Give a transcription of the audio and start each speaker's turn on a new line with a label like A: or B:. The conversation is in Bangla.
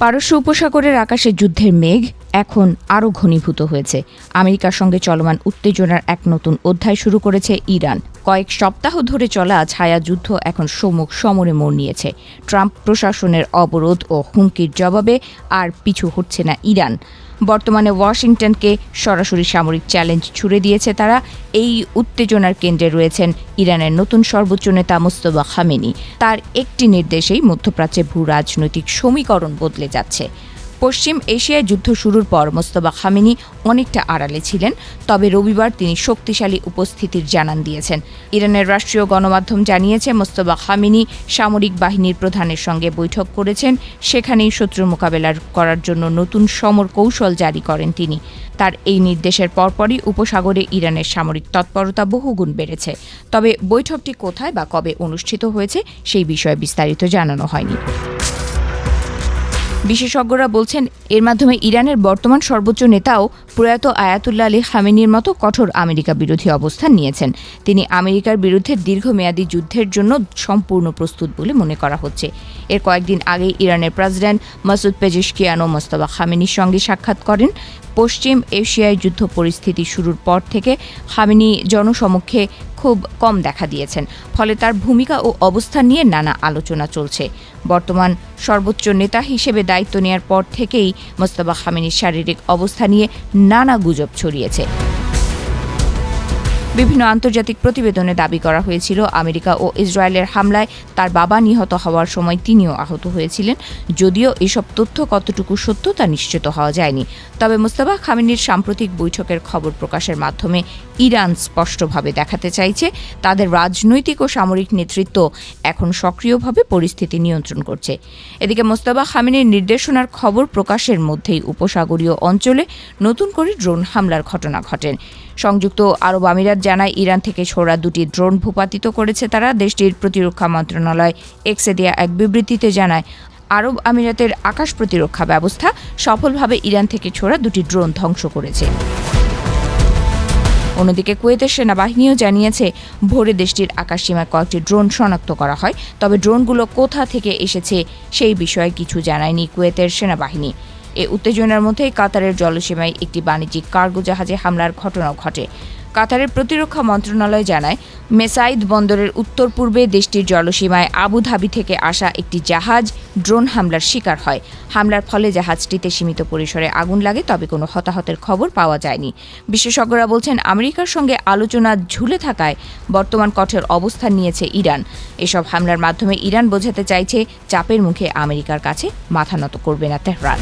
A: পারস্য উপসাগরের আকাশে যুদ্ধের মেঘ এখন আরও ঘনীভূত হয়েছে। আমেরিকার সঙ্গে চলমান উত্তেজনার এক নতুন অধ্যায় শুরু করেছে ইরান। কয়েক সপ্তাহ ধরে চলা ছায়া যুদ্ধ এখন সম্মুখ সমরে মোড় নিয়েছে। ট্রাম্প প্রশাসনের অবরোধ ও হুমকির জবাবে আর পিছু হটছে না ইরান। বর্তমানে ওয়াশিংটনকে সরাসরি সামরিক চ্যালেঞ্জ ছুড়ে দিয়েছে তারা। এই উত্তেজনার কেন্দ্রে রয়েছেন ইরানের নতুন সর্বোচ্চ নেতা মোস্তফা খামেনি। তার একটি নির্দেশেই মধ্যপ্রাচ্যে ভূ রাজনৈতিক সমীকরণ বদলে যাচ্ছে। পশ্চিম এশিয়ায় যুদ্ধ শুরুর পর মোস্তফা খামেনি অনেকটা আড়ালে ছিলেন, তবে রবিবার তিনি শক্তিশালী উপস্থিতির জানান দিয়েছেন। ইরানের রাষ্ট্রীয় গণমাধ্যম জানিয়েছে মোস্তফা খামেনি সামরিক বাহিনীর প্রধানের সঙ্গে বৈঠক করেছেন। সেখানেই শত্রু মোকাবেলা করার জন্য নতুন সমর কৌশল জারি করেন তিনি। তার এই নির্দেশের পরপরই উপসাগরে ইরানের সামরিক তৎপরতা বহুগুণ বেড়েছে। তবে বৈঠকটি কোথায় বা কবে অনুষ্ঠিত হয়েছে সেই বিষয়ে বিস্তারিত জানানো হয়নি। বিশেষজ্ঞরা বলছেন এর মাধ্যমে ইরানের বর্তমান সর্বোচ্চ নেতাও প্রয়াত আয়াতুল্লাহ আলী খামেনির মতো কঠোর আমেরিকা বিরোধী অবস্থান নিয়েছেন। তিনি আমেরিকার বিরুদ্ধে দীর্ঘমেয়াদী যুদ্ধের জন্য সম্পূর্ণ প্রস্তুত বলে মনে করা হচ্ছে। এর কয়েকদিন আগেই ইরানের প্রেসিডেন্ট মাসুদ পেজেশকিয়ানও মোস্তফা খামেনির সঙ্গে সাক্ষাৎ করেন। পশ্চিম এশিয়ায় যুদ্ধ পরিস্থিতি শুরুর পর থেকে খামেনি জনসমক্ষে খুব কম দেখা দিয়েছেন, ফলে তার ভূমিকা ও অবস্থান নিয়ে নানা আলোচনা চলছে। বর্তমান সর্বোচ্চ নেতা হিসেবে দায়িত্ব নেওয়ার পর থেকেই মোস্তফা খামেনির শারীরিক অবস্থা নিয়ে নানা গুজব ছড়িয়েছে। বিভিন্ন আন্তর্জাতিক প্রতিবেদনে দাবি করা হয়েছিল আমেরিকা ও ইসরায়েলের হামলায় তার বাবা নিহত হওয়ার সময় তিনিও আহত হয়েছিলেন। যদিও এসব তথ্য কতটুকু সত্য তা নিশ্চিত হওয়া যায়নি। তবে মোস্তফা খামেনির সাম্প্রতিক বৈঠকের খবর প্রকাশের মাধ্যমে ইরান স্পষ্টভাবে দেখাতে চাইছে তাদের রাজনৈতিক ও সামরিক নেতৃত্ব এখন সক্রিয়ভাবে পরিস্থিতি নিয়ন্ত্রণ করছে। এদিকে মোস্তফা খামেনির নির্দেশনার খবর প্রকাশের মধ্যেই উপসাগরীয় অঞ্চলে নতুন করে ড্রোন হামলার ঘটনা ঘটে। সংযুক্ত আরব আমিরাত জানায় ইরান থেকে ছোড়া দুটি ড্রোন ভূপাতিত করেছে তারা। দেশটির প্রতিরক্ষা মন্ত্রণালয় এক্সে দেয়া এক বিবৃতিতে জানায় আরব আমিরাতের আকাশ প্রতিরক্ষা ব্যবস্থা সফলভাবে ইরান থেকে ছোড়া দুটি ড্রোন ধ্বংস করেছে। অন্যদিকে কুয়েতের সেনাবাহিনীও জানিয়েছে ভোরে দেশটির আকাশসীমায় কয়েকটি ড্রোন শনাক্ত করা হয়, তবে ড্রোনগুলো কোথা থেকে এসেছে সেই বিষয়ে কিছু জানায়নি কুয়েতের সেনাবাহিনী। এ উত্তেজনার মধ্যেই কাতারের জলসীমায় একটি বাণিজ্যিক কার্গো জাহাজে হামলার ঘটনাও ঘটে। কাতারের প্রতিরক্ষা মন্ত্রণালয় জানায় মেসাইদ বন্দরের উত্তর পূর্বে দেশটির জলসীমায় আবুধাবি থেকে আসা একটি জাহাজ ড্রোন হামলার শিকার হয়। হামলার ফলে জাহাজটিতে সীমিত পরিসরে আগুন লাগে, তবে কোনো হতাহতের খবর পাওয়া যায়নি। বিশেষজ্ঞরা বলছেন আমেরিকার সঙ্গে আলোচনা ঝুলে থাকায় বর্তমান কঠোর অবস্থান নিয়েছে ইরান। এসব হামলার মাধ্যমে ইরান বোঝাতে চাইছে চাপের মুখে আমেরিকার কাছে মাথা নত করবে না তেহরান।